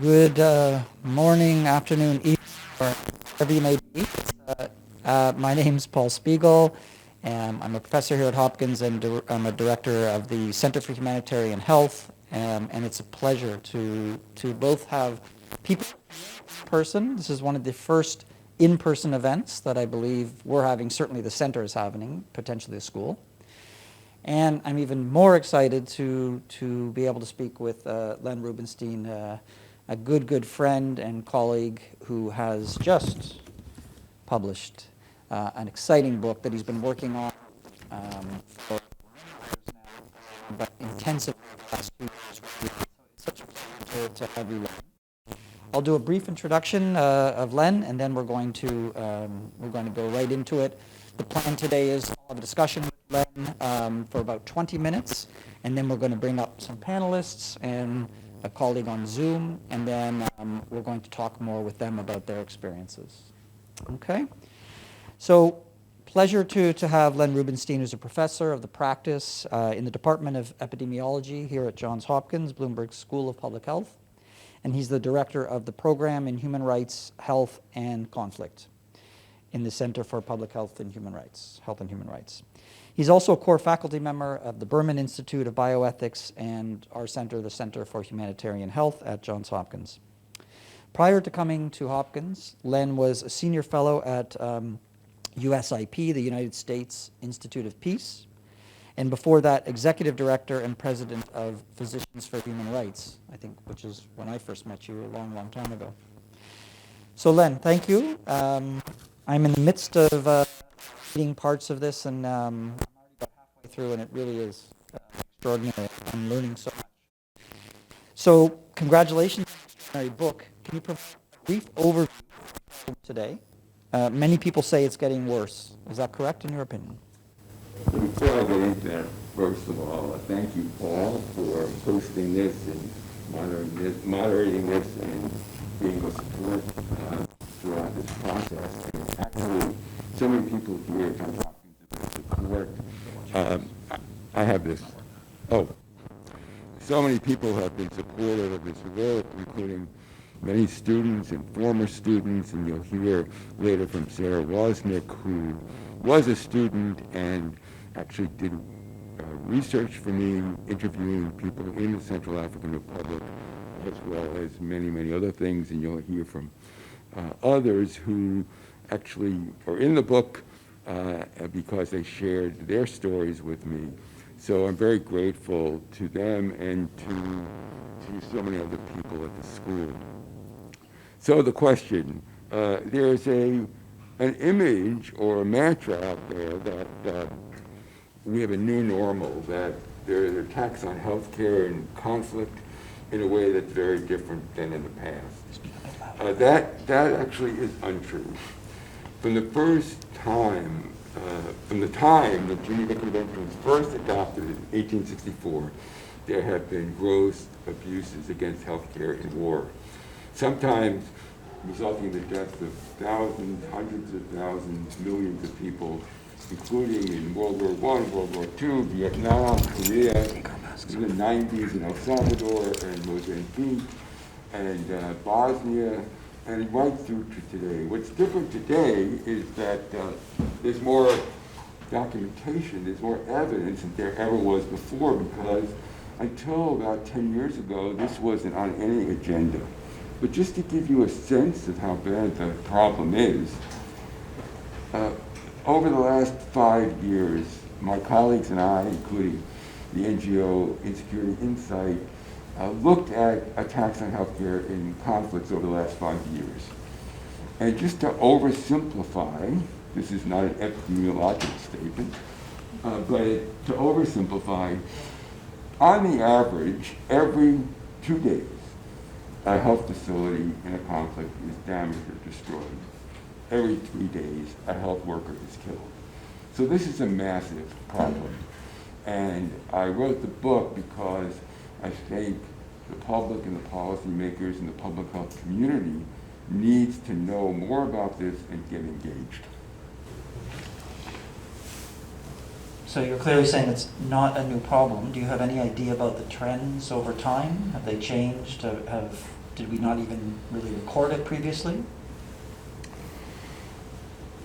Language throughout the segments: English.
Good morning, afternoon, evening, or wherever you may be. My name's Paul Spiegel, and I'm a professor here at Hopkins, and I'm a director of the Center for Humanitarian Health, and it's a pleasure to both have people in person. This is one of the first in-person events that I believe we're having, certainly the center is having, potentially the school. And I'm even more excited to be able to speak with Len Rubenstein, a good friend and colleague who has just published an exciting book that he's been working on for years now, but intensively the last 2 years. It's such a pleasure to have you, Len. I'll do a brief introduction of Len, and then we're going to go right into it. The plan today is to have a discussion with Len for about 20 minutes, and then we're going to bring up some panelists and a colleague on Zoom, and then we're going to talk more with them about their experiences. Okay? So, pleasure to have Len Rubenstein, who's a professor of the practice in the Department of Epidemiology here at Johns Hopkins, Bloomberg School of Public Health, and he's the director of the program in Human Rights, Health, and Conflict in the Center for Public Health and Human Rights. He's also a core faculty member of the Berman Institute of Bioethics and our center, the Center for Humanitarian Health at Johns Hopkins. Prior to coming to Hopkins, Len was a senior fellow at USIP, the United States Institute of Peace, and before that, executive director and president of Physicians for Human Rights, I think, which is when I first met you a long time ago. So Len, thank you. I'm in the midst of reading parts of this, and I'm already about halfway through, and it really is extraordinary. I'm learning so much. So congratulations on the extraordinary book. Can you provide a brief overview today? Many people say it's getting worse. Is that correct in your opinion? Before I get into that, first of all, thank you, Paul, for hosting this and moderating this and being a support throughout this process. And actually, so many people here at Johns Hopkins support. I have this. So many people have been supportive of this work, including many students and former students, and you'll hear later from Sarah Wozniak, who was a student and actually did research for me, interviewing people in the Central African Republic, as well as many other things, and you'll hear from others who actually are in the book because they shared their stories with me. So I'm very grateful to them and to so many other people at the school. So the question, there's an image or a mantra out there that we have a new normal, that there are attacks on healthcare and conflict in a way that's very different than in the past. That actually is untrue. From the time the Geneva Convention was first adopted in 1864, there have been gross abuses against healthcare in war, sometimes resulting in the deaths of thousands, hundreds of thousands, millions of people, including in World War I, World War II, Vietnam, Korea, in the 90s in El Salvador and Mozambique, and Bosnia, and right through to today. What's different today is that there's more documentation, there's more evidence than there ever was before, because until about 10 years ago, this wasn't on any agenda. But just to give you a sense of how bad the problem is, over the last 5 years, my colleagues and I, including the NGO Insecurity Insight, looked at attacks on healthcare in conflicts over the last 5 years. And just to oversimplify, this is not an epidemiological statement, but to oversimplify, on the average, every 2 days, a health facility in a conflict is damaged or destroyed. Every 3 days, a health worker is killed. So this is a massive problem. And I wrote the book because I think the public and the policymakers and the public health community needs to know more about this and get engaged. So you're clearly saying it's not a new problem. Do you have any idea about the trends over time? Have they changed? Have Did we not even really record it previously?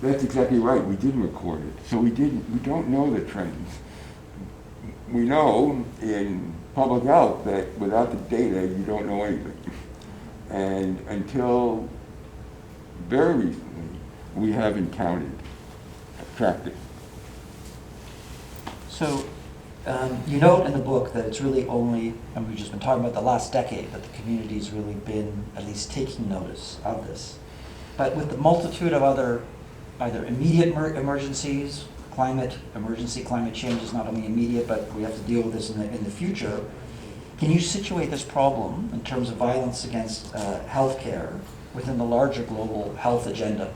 That's exactly right. We didn't record it. So we don't know the trends. We know in public health that without the data, you don't know anything. And until very recently, we haven't tracked it. So you note in the book that it's really only, and we've just been talking about the last decade, that the community's really been at least taking notice of this. But with the multitude of other either immediate emergencies, climate change is not only immediate, but we have to deal with this in the future. Can you situate this problem in terms of violence against healthcare within the larger global health agenda?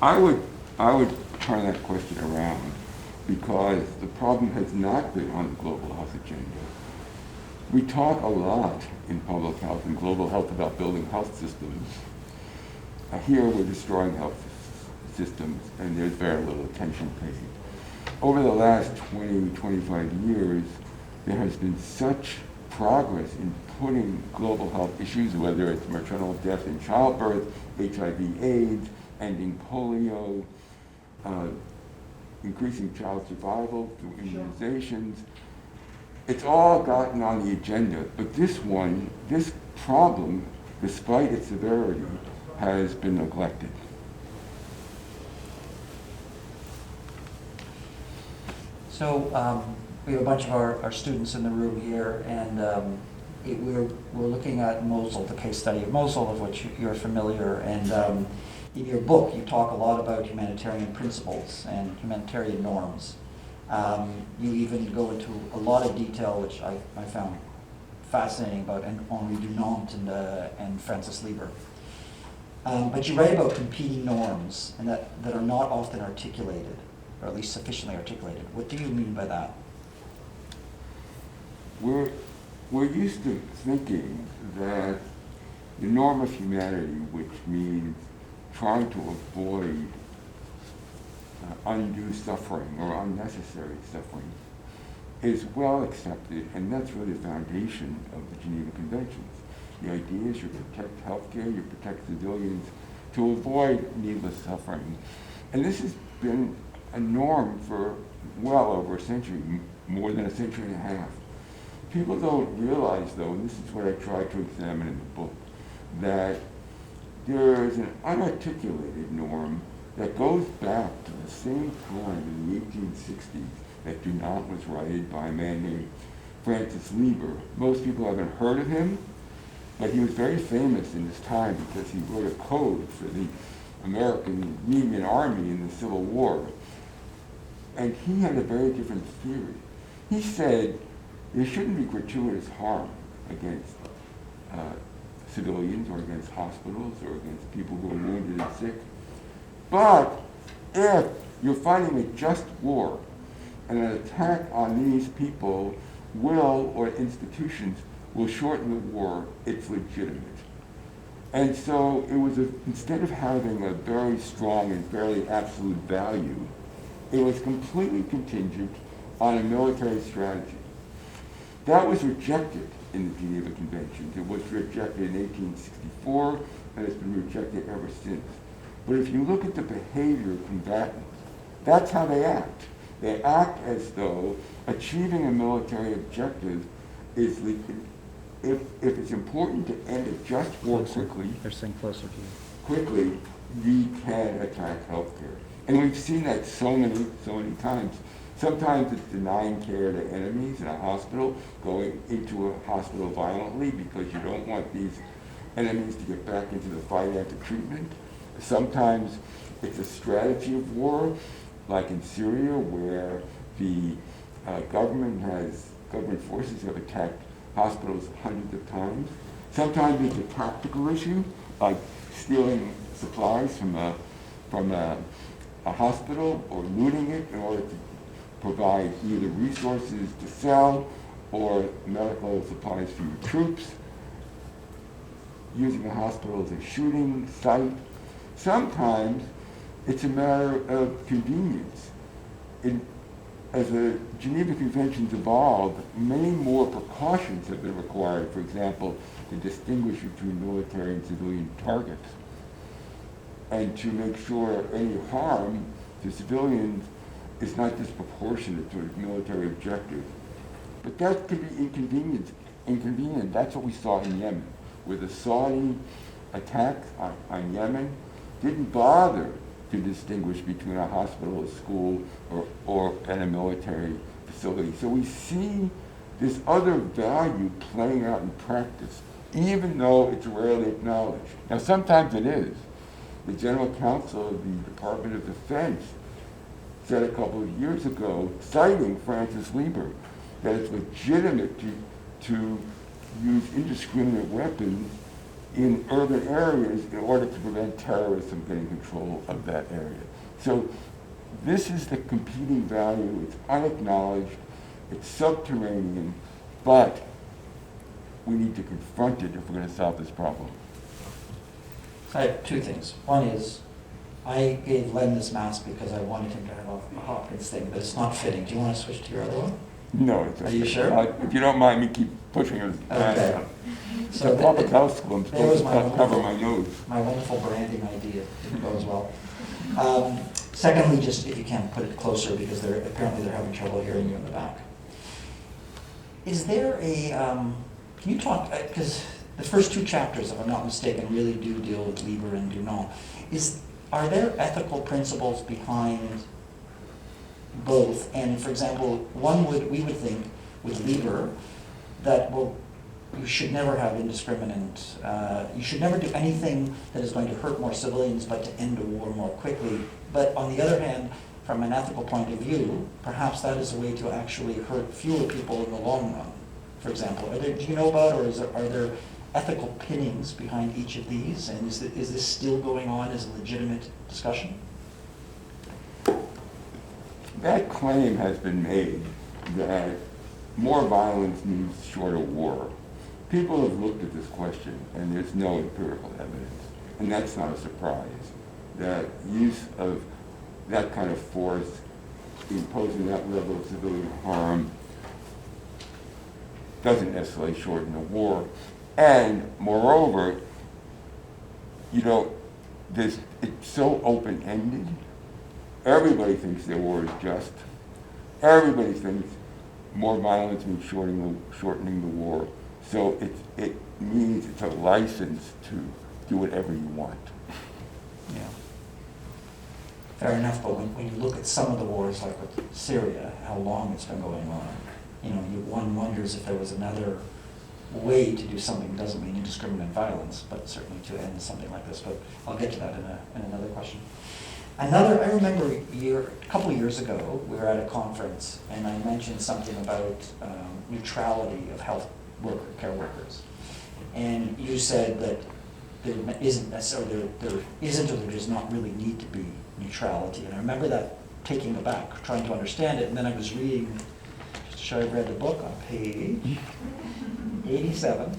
I would turn that question around, because the problem has not been on the global health agenda. We talk a lot in public health and global health about building health systems. Here we're destroying health systems, and there's very little attention paid. Over the last 20, 25 years, there has been such progress in putting global health issues, whether it's maternal death in childbirth, HIV/AIDS, ending polio, increasing child survival through immunizations. It's all gotten on the agenda, but this problem, despite its severity, has been neglected. So we have a bunch of our students in the room here, and we're looking at Mosul, the case study of Mosul, of which you're familiar. And in your book, you talk a lot about humanitarian principles and humanitarian norms. You even go into a lot of detail, which I found fascinating, about Henri Dunant and Francis Lieber. But you write about competing norms and that are not often articulated, or at least sufficiently articulated. What do you mean by that? We're used to thinking that the norm of humanity, which means trying to avoid undue suffering or unnecessary suffering, is well accepted, and that's really the foundation of the Geneva Conventions. The idea is you protect healthcare, you protect civilians to avoid needless suffering. And this has been a norm for well over a century, more than a century and a half. People don't realize, though, and this is what I try to examine in the book, that there is an unarticulated norm that goes back to the same time in the 1860s that Dunant was writing by a man named Francis Lieber. Most people haven't heard of him, but he was very famous in his time because he wrote a code for the American Union Army in the Civil War. And he had a very different theory. He said there shouldn't be gratuitous harm against civilians or against hospitals or against people who are wounded and sick. But if you're fighting a just war and an attack on these people or institutions will shorten the war, it's legitimate. And so it was, instead of having a very strong and fairly absolute value, it was completely contingent on a military strategy. That was rejected in the Geneva Conventions. It was rejected in 1864, and it's been rejected ever since. But if you look at the behavior of combatants, that's how they act. They act as though achieving a military objective is, if it's important to end a just war quickly, They're saying closer to you. quickly, you can attack healthcare. And we've seen that so many times. Sometimes it's denying care to enemies in a hospital, going into a hospital violently because you don't want these enemies to get back into the fight after treatment. Sometimes it's a strategy of war, like in Syria, where the government forces have attacked hospitals hundreds of times. Sometimes it's a tactical issue, like stealing supplies from a hospital or looting it in order to provide either resources to sell or medical supplies for your troops, using the hospital as a shooting site. Sometimes it's a matter of convenience. as the Geneva Conventions evolved, many more precautions have been required, for example, to distinguish between military and civilian targets, and to make sure any harm to civilians is not disproportionate to its military objective. But that could be inconvenient. That's what we saw in Yemen, where the Saudi attacks on Yemen didn't bother to distinguish between a hospital, a school, and a military facility. So we see this other value playing out in practice, even though it's rarely acknowledged. Now, sometimes it is. The General Counsel of the Department of Defense said a couple of years ago, citing Francis Lieber, that it's legitimate to use indiscriminate weapons in urban areas in order to prevent terrorists from getting control of that area. So this is the competing value. It's unacknowledged, it's subterranean, but we need to confront it if we're going to solve this problem. I have two things. One is, I gave Len this mask because I wanted him to have a Hopkins thing, but it's not fitting. Do you want to switch to your other one? No, it's okay. Are you sure? If you don't mind me keep pushing it. Okay. So public health school, I'm supposed to cover my nose. My wonderful branding idea didn't go as well. Secondly, just if you can put it closer, because apparently they're having trouble hearing you in the back. Is there a, can you talk, because the first two chapters, if I'm not mistaken, really do deal with Lieber and Dunant. Are there ethical principles behind both? And for example, we would think with Lieber that, well, you should never have indiscriminate, you should never do anything that is going to hurt more civilians but to end a war more quickly. But on the other hand, from an ethical point of view, perhaps that is a way to actually hurt fewer people in the long run, for example. Do you know about, or are there ethical pinnings behind each of these? And is this still going on as a legitimate discussion? That claim has been made that more violence means shorter war. People have looked at this question, and there's no empirical evidence. And that's not a surprise. That use of that kind of force, imposing that level of civilian harm, doesn't necessarily shorten the war. And moreover, it's so open-ended. Everybody thinks their war is just. Everybody thinks more violence means shortening the war. So it means it's a license to do whatever you want. Yeah. Fair enough, but when you look at some of the wars, like with Syria, how long it's been going on, one wonders if there was another way to do something. Doesn't mean indiscriminate violence, but certainly to end something like this. But I'll get to that in another question. I remember a couple of years ago, we were at a conference, and I mentioned something about neutrality of care workers. And you said that there isn't or there does not really need to be neutrality. And I remember that taking aback, trying to understand it, and then I was reading, just to show I've read the book, on page 87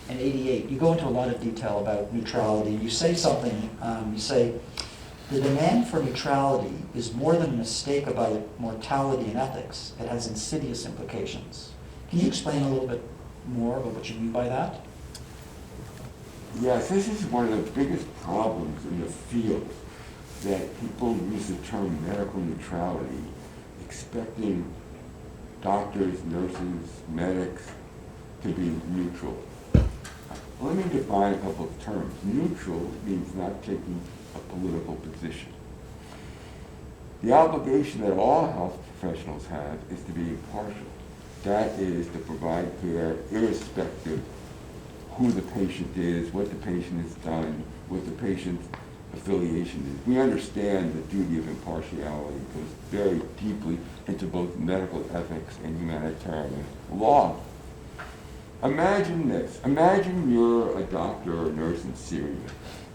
and 88. You go into a lot of detail about neutrality. You say something, you say, the demand for neutrality is more than a mistake about mortality and ethics. It has insidious implications. Can you explain a little bit more about what you mean by that? Yes, this is one of the biggest problems in the field, that people use the term medical neutrality, expecting doctors, nurses, medics to be neutral. Let me define a couple of terms. Neutral means not taking a political position. The obligation that all health professionals have is to be impartial. That is to provide care irrespective who the patient is, what the patient has done, what the patient's affiliation is. We understand the duty of impartiality goes very deeply into both medical ethics and humanitarian law. Imagine this. Imagine you're a doctor or a nurse in Syria,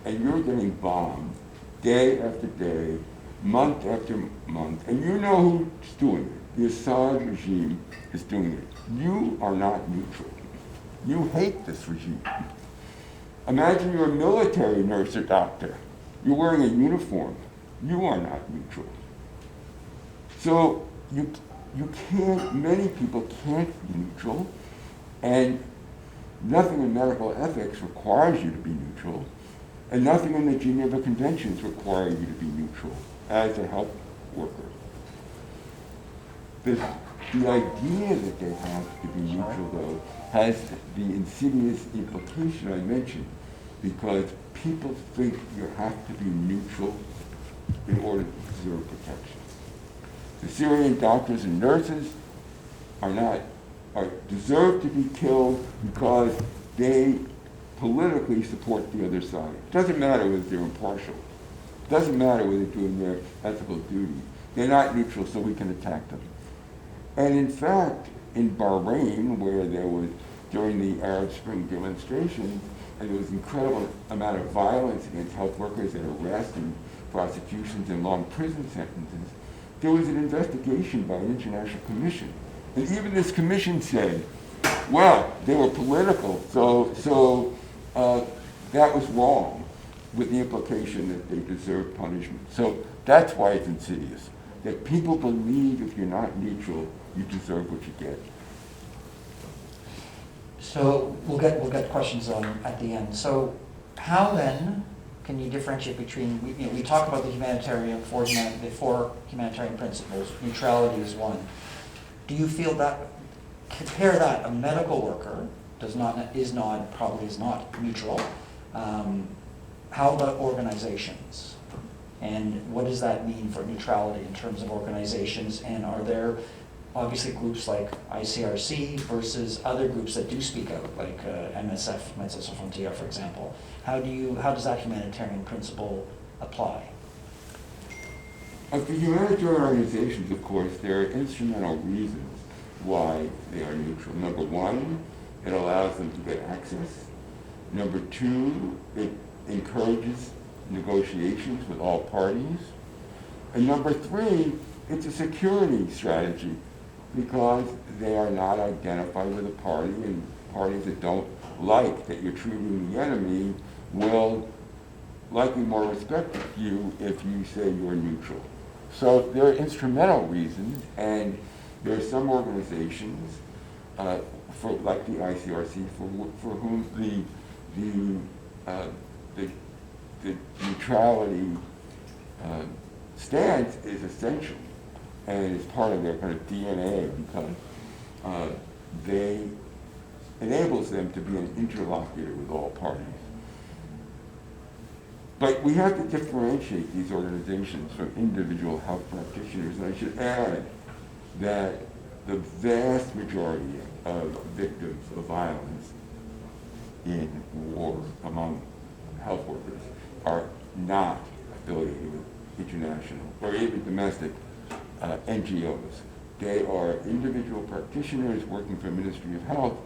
and you're getting bombed day after day, month after month, and you know who's doing it. The Assad regime is doing it. You are not neutral. You hate this regime. Imagine you're a military nurse or doctor. You're wearing a uniform. You are not neutral. So many people can't be neutral, and nothing in medical ethics requires you to be neutral, and nothing in the Geneva Conventions require you to be neutral as a health worker. The idea that they have to be neutral, though, has the insidious implication I mentioned, because people think you have to be neutral in order to deserve protection. The Syrian doctors and nurses deserve to be killed because they politically support the other side. It doesn't matter whether they're impartial. It doesn't matter whether they're doing their ethical duty. They're not neutral, so we can attack them. And in fact, in Bahrain, where there was, during the Arab Spring demonstrations, and there was an incredible amount of violence against health workers and arrests and prosecutions and long prison sentences, there was an investigation by an international commission. And even this commission said, well, they were political, so that was wrong, with the implication that they deserved punishment. So that's why it's insidious, that people believe if you're not neutral, you deserve what you get. So we'll get questions at the end. So how then can you differentiate between, we talk about the four humanitarian principles, neutrality is one. Do you feel that, compare that, a medical worker probably is not neutral. How about organizations? And what does that mean for neutrality in terms of organizations? And are there obviously groups like ICRC versus other groups that do speak out, like MSF, Médecins Sans Frontières, for example? How does that humanitarian principle apply? For humanitarian organizations, of course, there are instrumental reasons why they are neutral. Number one, it allows them to get access. Number two, it encourages negotiations with all parties. And number three, it's a security strategy, because they are not identified with a party, and parties that don't like that you're treating the enemy will likely more respect you if you say you're neutral. So there are instrumental reasons, and there are some organizations, like the ICRC, for whom the neutrality stance is essential, and it's part of their kind of DNA, because they enables them to be an interlocutor with all parties. But we have to differentiate these organizations from individual health practitioners. And I should add that the vast majority of victims of violence in war among health workers are not affiliated with international or even domestic NGOs. They are individual practitioners working for the Ministry of Health,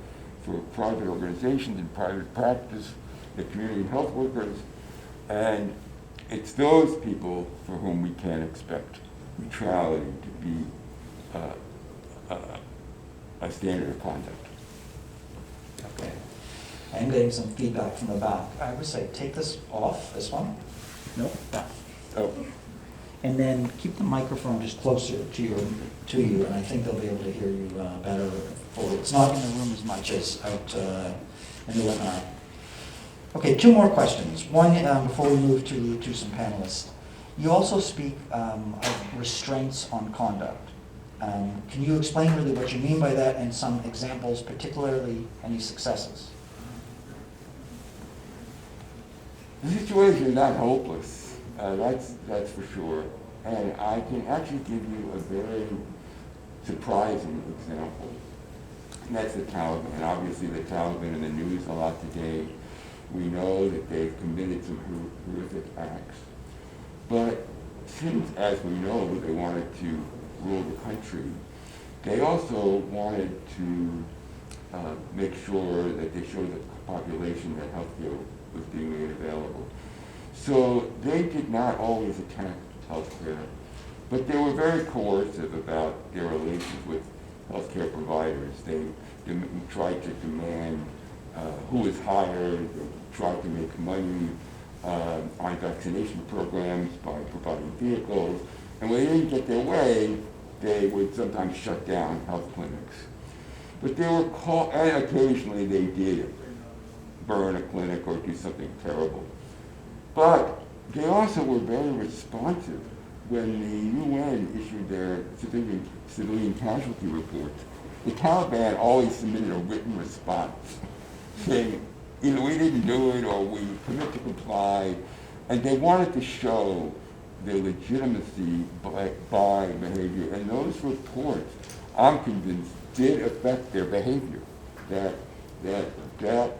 for private organizations in private practice, the community health workers, and it's those people for whom we can expect neutrality to be a standard of conduct. Okay. I'm getting some feedback from the back. I would say take this off, this one. Nope. That. Oh. And then keep the microphone just closer to you, and I think they'll be able to hear you better. It's not in the room as much as out in the webinar. Okay, two more questions. One, before we move to some panelists. You also speak of restraints on conduct. Can you explain really what you mean by that and some examples, particularly any successes? The situation is not hopeless, that's for sure. And I can actually give you a very surprising example, and that's the Taliban. Obviously the Taliban in the news a lot today. We know that they've committed some horrific acts. But since, as we know, they wanted to rule the country, they also wanted to make sure that they showed the population that healthcare was being made available. So they did not always attack healthcare, but they were very coercive about their relations with healthcare providers. They tried to demand who was hired, they tried to make money on vaccination programs by providing vehicles, and when they didn't get their way, they would sometimes shut down health clinics. But they were called, and occasionally they did burn a clinic or do something terrible. But they also were very responsive when the UN issued their civilian casualty reports. The Taliban always submitted a written response saying, either we didn't do it or we commit to comply, and they wanted to show their legitimacy by behavior. And those reports, I'm convinced, did affect their behavior. That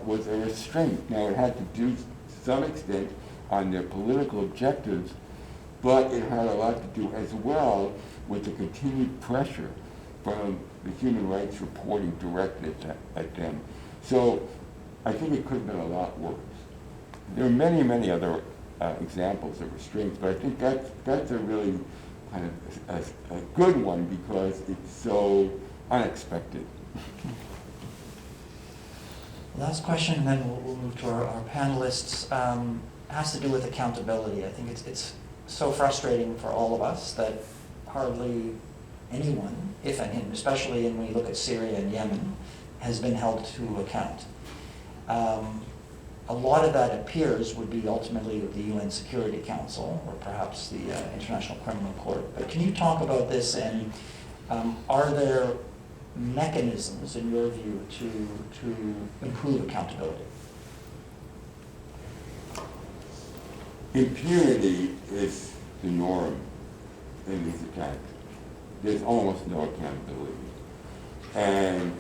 was a restraint. Now, it had to do to some extent on their political objectives, but it had a lot to do as well with the continued pressure from the human rights reporting directed at them. So I think it could have been a lot worse. There are many, many other examples of restraints, but I think that's a really kind of a good one because it's so unexpected. Last question, and then we'll move to our panelists. Has to do with accountability. I think it's so frustrating for all of us that hardly anyone, if any, especially when you look at Syria and Yemen, has been held to account. A lot of that appears would be ultimately the UN Security Council or perhaps the International Criminal Court. But can you talk about this, and are there mechanisms, in your view, to improve accountability? Impunity is the norm in these attacks. There's almost no accountability. And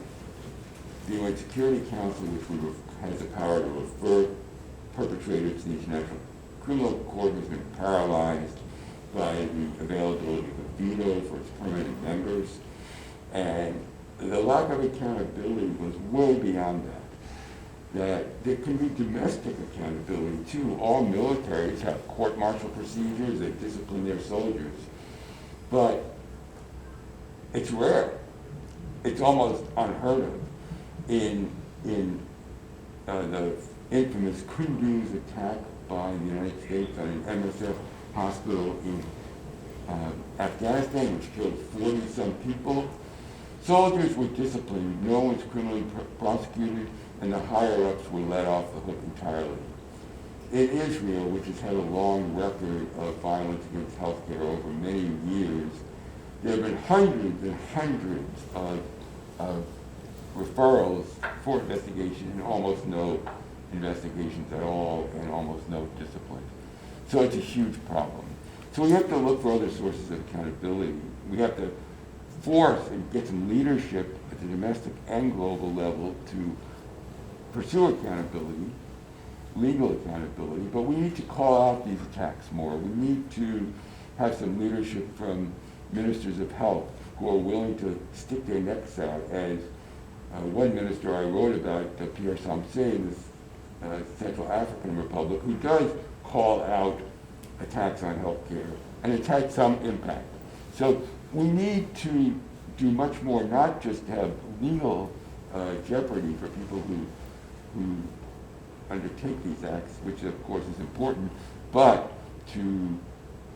the UN Security Council, which has the power to refer perpetrators to the International Criminal Court, has been paralyzed by the availability of a veto for its permanent members. And the lack of accountability goes way beyond that. That there can be domestic accountability too. All militaries have court-martial procedures, they discipline their soldiers. But it's rare. It's almost unheard of. In the infamous Kunduz attack by the United States on an MSF hospital in Afghanistan, which killed 40-some people, soldiers were disciplined, no one's criminally prosecuted, and the higher-ups were let off the hook entirely. In Israel, which has had a long record of violence against healthcare over many years, there have been hundreds and hundreds of referrals for investigation and almost no investigations at all and almost no discipline. So it's a huge problem. So we have to look for other sources of accountability. We have to force and get some leadership at the domestic and global level to pursue accountability, legal accountability, but we need to call out these attacks more. We need to have some leadership from ministers of health who are willing to stick their necks out, as one minister I wrote about, Pierre Samse in the Central African Republic, who does call out attacks on healthcare, and it's had some impact. So we need to do much more, not just have legal jeopardy for people who undertake these acts, which of course is important, but to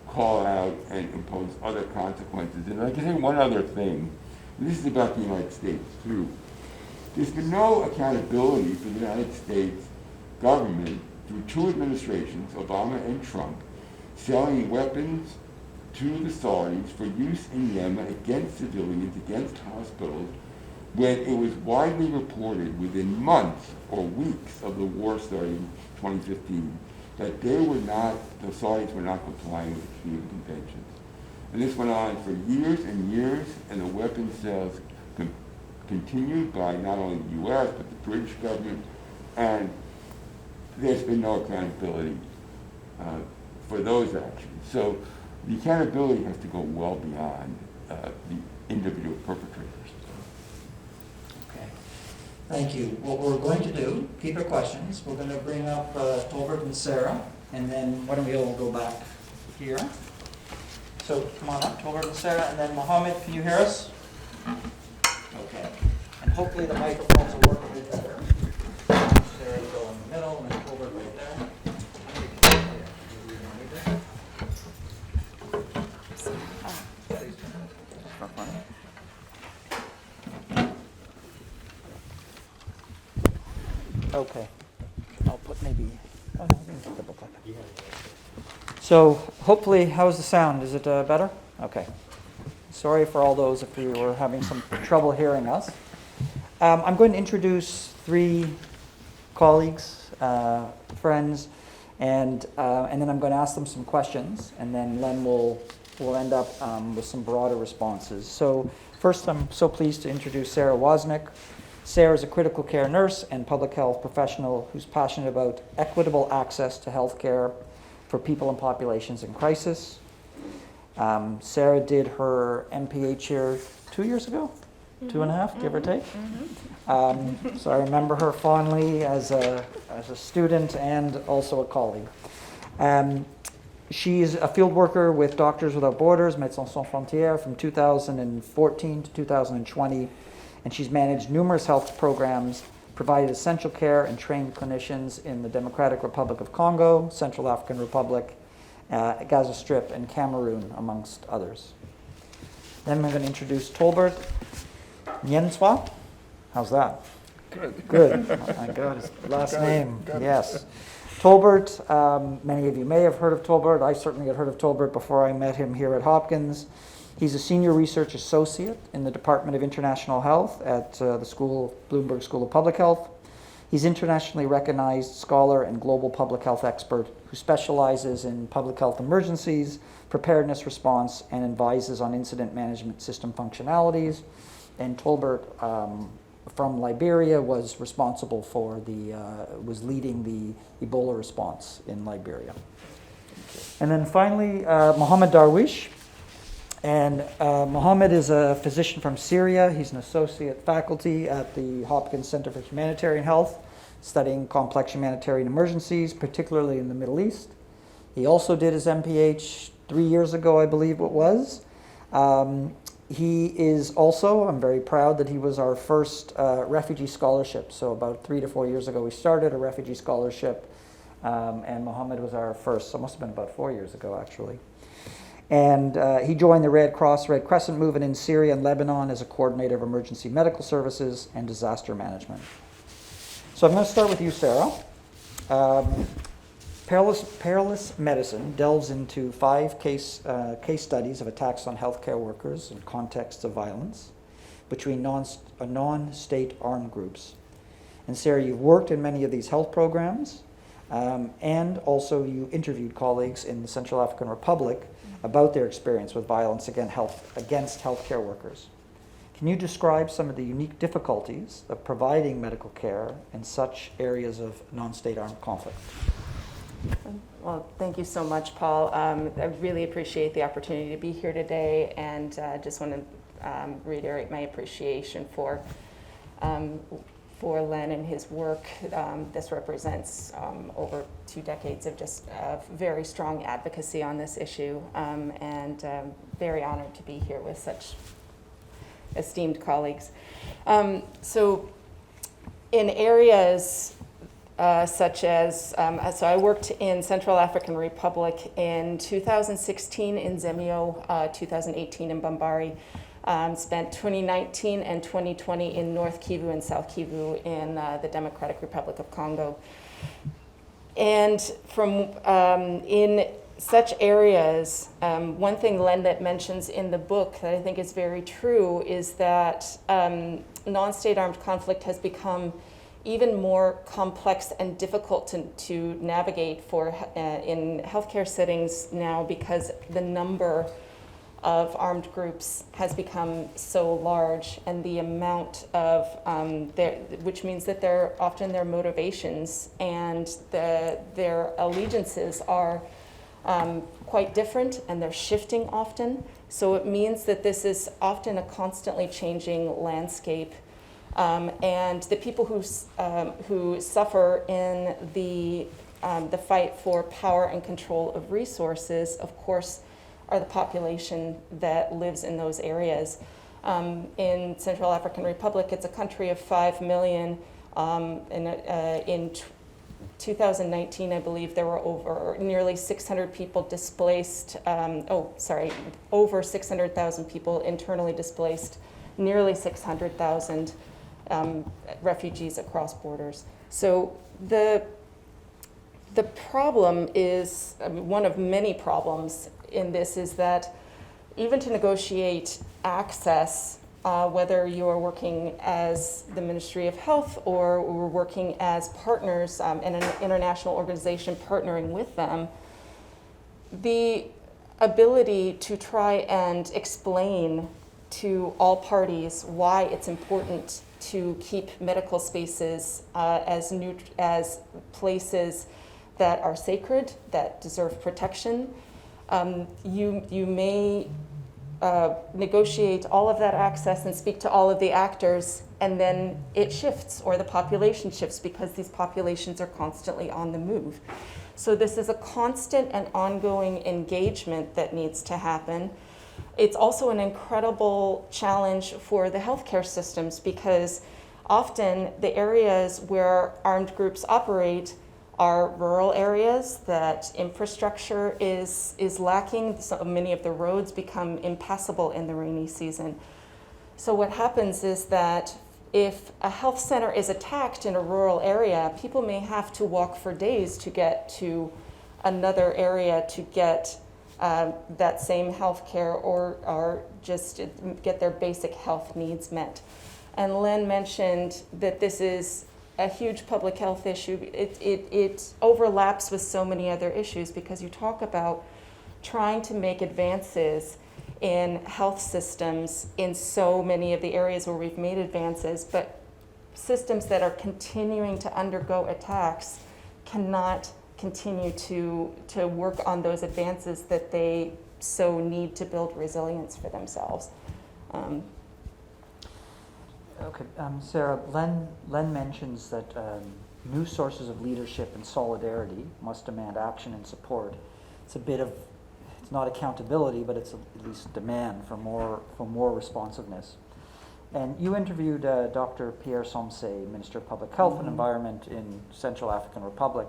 call out and impose other consequences. And I can say one other thing, and this is about the United States too. There's been no accountability for the United States government through two administrations, Obama and Trump, selling weapons to the Saudis for use in Yemen against civilians, against hospitals, when it was widely reported within months or weeks of the war starting in 2015 that the Saudis were not complying with the Geneva Conventions. And this went on for years and years, and the weapons sales continued by not only the U.S., but the British government, and there's been no accountability for those actions. So the accountability has to go well beyond the individual perpetrators. Okay, thank you. What we're going to do, keep your questions. We're going to bring up Tolbert and Sarah, and then why don't we all go back here. So come on up, Tolbert and Sarah, and then Mohammed, can you hear us? Okay, and hopefully the microphones will work a bit better. Sarah, go in the middle, and then Tolbert right there. Okay. I'll put maybe, oh no, we can double click. So hopefully, how's the sound? Is it better? Okay. Sorry for all those if you were having some trouble hearing us. I'm going to introduce three colleagues, friends, and then I'm going to ask them some questions, and then Len will end up with some broader responses. So first, I'm so pleased to introduce Sarah Wozniak. Sarah is a critical care nurse and public health professional who's passionate about equitable access to health care for people and populations in crisis. Sarah did her MPH here 2 years ago, 2.5, give or take. So I remember her fondly as a student and also a colleague. She's a field worker with Doctors Without Borders, Médecins Sans Frontières, from 2014 to 2020, and she's managed numerous health programs, provided essential care, and trained clinicians in the Democratic Republic of Congo, Central African Republic, Gaza Strip, and Cameroon, amongst others. Then I'm going to introduce Tolbert Nyenswa. How's that? Good. Oh my God, his last name. Yes. Tolbert, many of you may have heard of Tolbert. I certainly had heard of Tolbert before I met him here at Hopkins. He's a senior research associate in the Department of International Health at the Bloomberg School of Public Health. He's internationally recognized scholar and global public health expert who specializes in public health emergencies, preparedness response, and advises on incident management system functionalities. And Tolbert, from Liberia, was responsible for was leading the Ebola response in Liberia. And then finally, Mohammed Darwish. And Mohammed is a physician from Syria. He's an associate faculty at the Hopkins Center for Humanitarian Health, studying complex humanitarian emergencies, particularly in the Middle East. He also did his MPH 3 years ago, I believe it was. He is also, I'm very proud that he was our first refugee scholarship. So about 3 to 4 years ago, we started a refugee scholarship, and Mohammed was our first. So it must have been about 4 years ago, actually. And he joined the Red Cross, Red Crescent movement in Syria and Lebanon as a coordinator of emergency medical services and disaster management. So I'm going to start with you, Sarah. Perilous Medicine delves into 5 case studies of attacks on healthcare workers in contexts of violence between non-state armed groups. And Sarah, you've worked in many of these health programs, and also you interviewed colleagues in the Central African Republic about their experience with violence against healthcare workers. Can you describe some of the unique difficulties of providing medical care in such areas of non-state armed conflict? Well, thank you so much, Paul. I really appreciate the opportunity to be here today, and just want to reiterate my appreciation for Len and his work. This represents over 2 decades of just very strong advocacy on this issue, and very honored to be here with such esteemed colleagues. So in areas such as, so I worked in Central African Republic in 2016 in Zemio, 2018 in Bambari, spent 2019 and 2020 in North Kivu and South Kivu in the Democratic Republic of Congo. And from in such areas, one thing Len that mentions in the book that I think is very true is that non-state armed conflict has become even more complex and difficult to navigate for in healthcare settings now, because the number of armed groups has become so large, and the amount of which means that often their motivations and their allegiances are quite different, and they're shifting often. So it means that this is often a constantly changing landscape. And the people who suffer in the fight for power and control of resources, of course, are the population that lives in those areas. In Central African Republic, it's a country of 5 million. In 2019, I believe there were over nearly 600 people displaced. Over 600,000 people internally displaced, nearly 600,000 refugees across borders. So the problem is, I mean, one of many problems in this is that even to negotiate access, whether you're working as the Ministry of Health or we're working as partners in an international organization partnering with them, the ability to try and explain to all parties why it's important to keep medical spaces as places that are sacred, that deserve protection. You may negotiate all of that access and speak to all of the actors, and then it shifts, or the population shifts, because these populations are constantly on the move. So this is a constant and ongoing engagement that needs to happen. It's also an incredible challenge for the healthcare systems, because often the areas where armed groups operate are rural areas that infrastructure is lacking. So many of the roads become impassable in the rainy season. So what happens is that if a health center is attacked in a rural area, people may have to walk for days to get to another area to get that same health care or just get their basic health needs met. And Len mentioned that this is a huge public health issue. It overlaps with so many other issues, because you talk about trying to make advances in health systems in so many of the areas where we've made advances, but systems that are continuing to undergo attacks cannot continue to work on those advances that they so need to build resilience for themselves. Okay, Sarah, Len mentions that new sources of leadership and solidarity must demand action and support. It's it's not accountability, but it's at least demand for more responsiveness. And you interviewed Dr. Pierre Somse, Minister of Public Health and Environment in Central African Republic.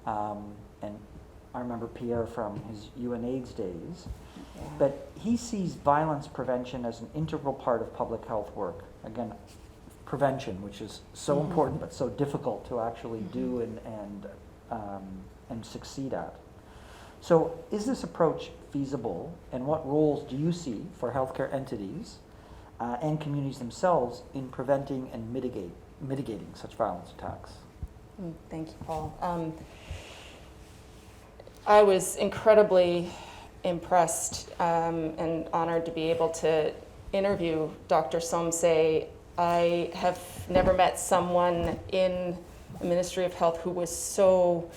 And I remember Pierre from his UNAIDS days. Yeah. But he sees violence prevention as an integral part of public health work. Again, prevention, which is so important but so difficult to actually do and succeed at. So is this approach feasible, and what roles do you see for healthcare entities and communities themselves in preventing and mitigating such violence attacks? Thank you, Paul. I was incredibly impressed and honored to be able to interview Dr. Somse. I have never met someone in the Ministry of Health who was so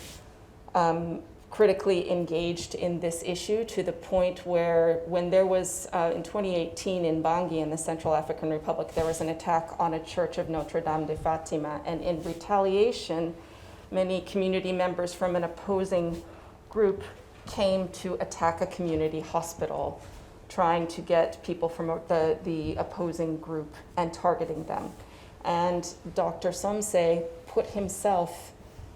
critically engaged in this issue, to the point where when there was, in 2018 in Bangui in the Central African Republic, there was an attack on a church of Notre Dame de Fatima, and in retaliation, many community members from an opposing group came to attack a community hospital, trying to get people from the opposing group and targeting them. And Dr. Somse put himself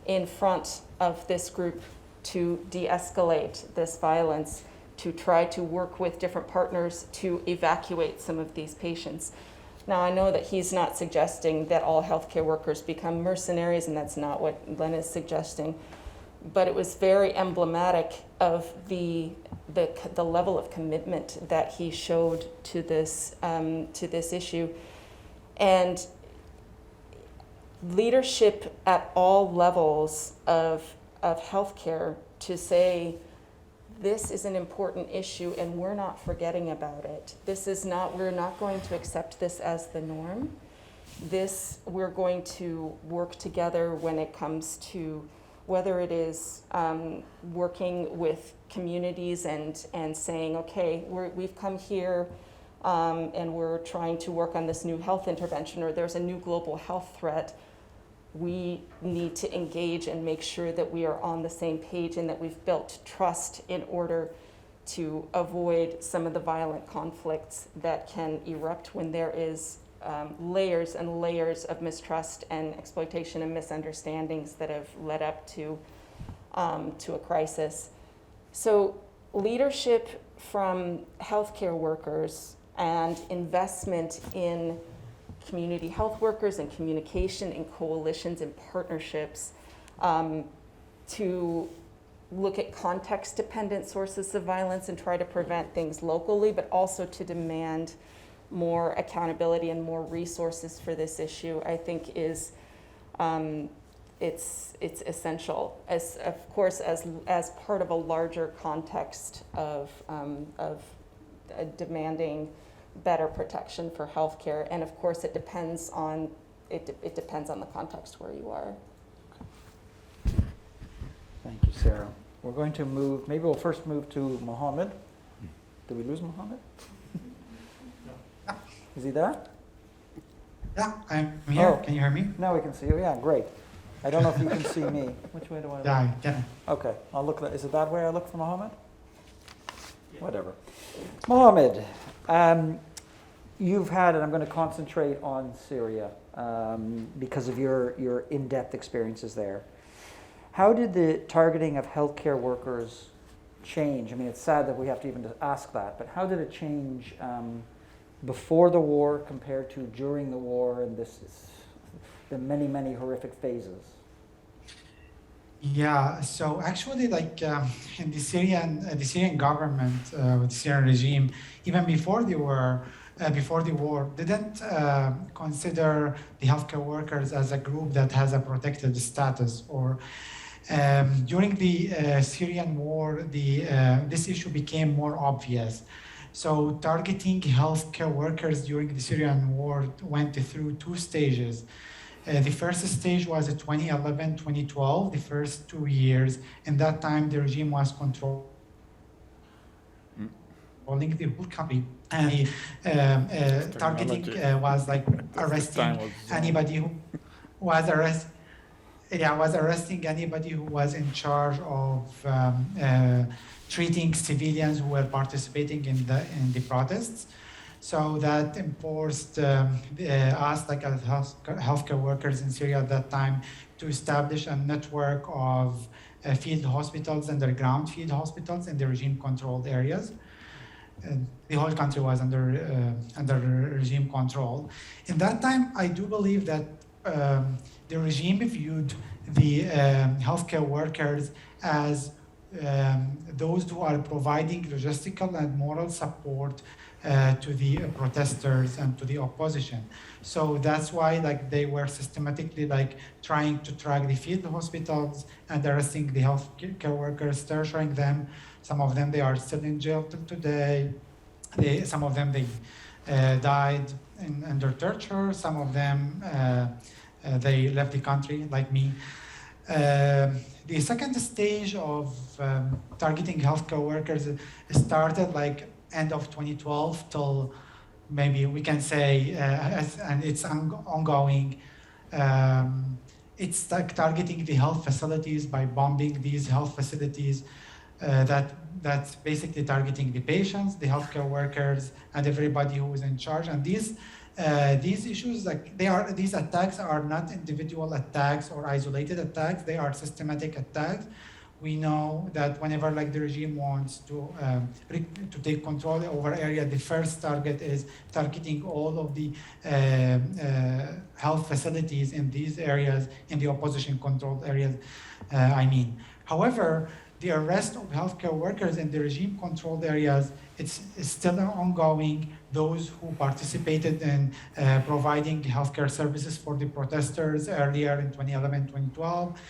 in front of this group to de-escalate this violence, to try to work with different partners to evacuate some of these patients. Now, I know that he's not suggesting that all healthcare workers become mercenaries, and that's not what Len is suggesting. But it was very emblematic of the level of commitment that he showed to this issue, and leadership at all levels of healthcare to say, this is an important issue and we're not forgetting about it. We're not going to accept this as the norm. We're going to work together when it comes to whether it is working with communities and saying, okay, we've come here and we're trying to work on this new health intervention, or there's a new global health threat. We need to engage and make sure that we are on the same page and that we've built trust in order to avoid some of the violent conflicts that can erupt when there is layers and layers of mistrust and exploitation and misunderstandings that have led up to a crisis. So leadership from healthcare workers and investment in community health workers and communication and coalitions and partnerships to look at context-dependent sources of violence and try to prevent things locally, but also to demand more accountability and more resources for this issue, I think is it's essential, as of course as part of a larger context of demanding better protection for healthcare, and of course it depends on the context where you are. Thank you, Sarah. We're going to move, maybe we'll first move to Mohammed. Did we lose Mohammed? No. Is he there? Yeah, I'm here. Oh. Can you hear me? Now we can see you. Yeah, great. I don't know if you can see me. Which way do I look? Yeah, I can. Okay, I'll look. Is it that way I look for Mohammed? Yeah. Whatever. Mohammed, you've had, and I'm going to concentrate on Syria because of your in-depth experiences there. How did the targeting of healthcare workers change? I mean, it's sad that we have to even ask that, but how did it change before the war compared to during the war and the many, many horrific phases? Yeah, so actually, like in the Syrian government, with the Syrian regime, even before the war, didn't consider the healthcare workers as a group that has a protected status. Or during the Syrian war, this issue became more obvious. So targeting healthcare workers during the Syrian war went through two stages. The first stage was 2011, 2012, the first 2 years. In that time, the regime was controlling the whole country. And targeting was like arresting anybody who was arresting anybody who was in charge of treating civilians who were participating in the protests. So that enforced us, like as healthcare workers in Syria at that time, to establish a network of field hospitals, underground field hospitals in the regime-controlled areas. The whole country was under regime control. In that time, I do believe that the regime viewed the healthcare workers as those who are providing logistical and moral support to the protesters and to the opposition. So that's why like they were systematically like trying to track the field hospitals and arresting the healthcare workers, torturing them. Some of them, they are still in jail till today. Some of them, they died under torture. Some of them, they left the country, like me. The second stage of targeting healthcare workers started like end of 2012 till maybe we can say, and it's ongoing. It's like targeting the health facilities by bombing these health facilities. That's basically targeting the patients, the healthcare workers, and everybody who is in charge. And these issues, like these attacks are not individual attacks or isolated attacks. They are systematic attacks. We know that whenever like the regime wants to take control over area, the first target is targeting all of the health facilities in these areas, in the opposition-controlled areas. However, the arrest of healthcare workers in the regime-controlled areas, it's still ongoing. Those who participated in providing healthcare services for the protesters earlier in 2011, 2012,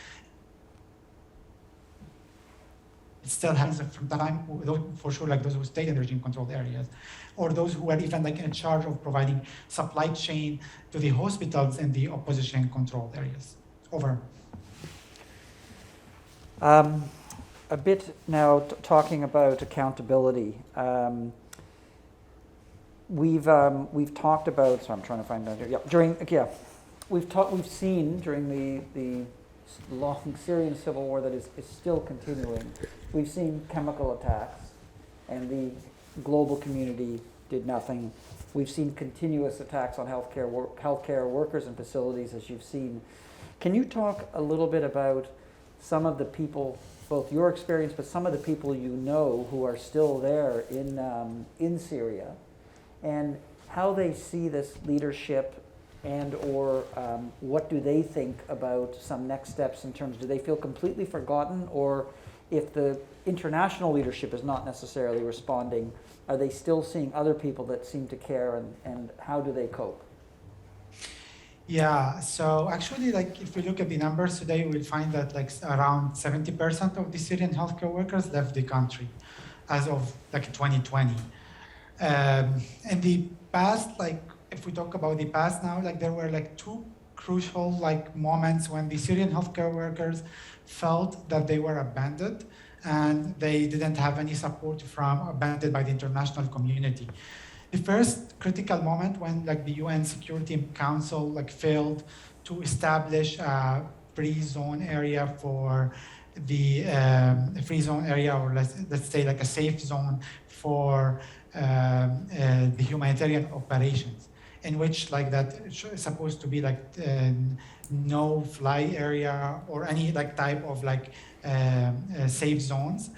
it still happens from time, for sure, like those who stayed in the regime-controlled areas, or those who were even like in charge of providing supply chain to the hospitals in the opposition-controlled areas. Over. A bit now talking about accountability. We've talked about. So I'm trying to find out here. We've seen during the long Syrian civil war that is still continuing. We've seen chemical attacks, and the global community did nothing. We've seen continuous attacks on healthcare workers and facilities, as you've seen. Can you talk a little bit about some of the people, both your experience, but some of the people you know who are still there in Syria, and how they see this leadership and or what do they think about some next steps in terms, do they feel completely forgotten, or if the international leadership is not necessarily responding, are they still seeing other people that seem to care, and how do they cope? Yeah, so actually, like if we look at the numbers today, we'll find that like around 70% of the Syrian healthcare workers left the country as of like 2020. In the past, like if we talk about the past now, like there were like two crucial like moments when the Syrian healthcare workers felt that they were abandoned and they didn't have any support from abandoned by the international community. The first critical moment when like the UN Security Council like failed to establish a free zone area for the free zone area, or let's say like a safe zone for the humanitarian operations, in which like that is supposed to be like no fly area or any like type of like safe zones.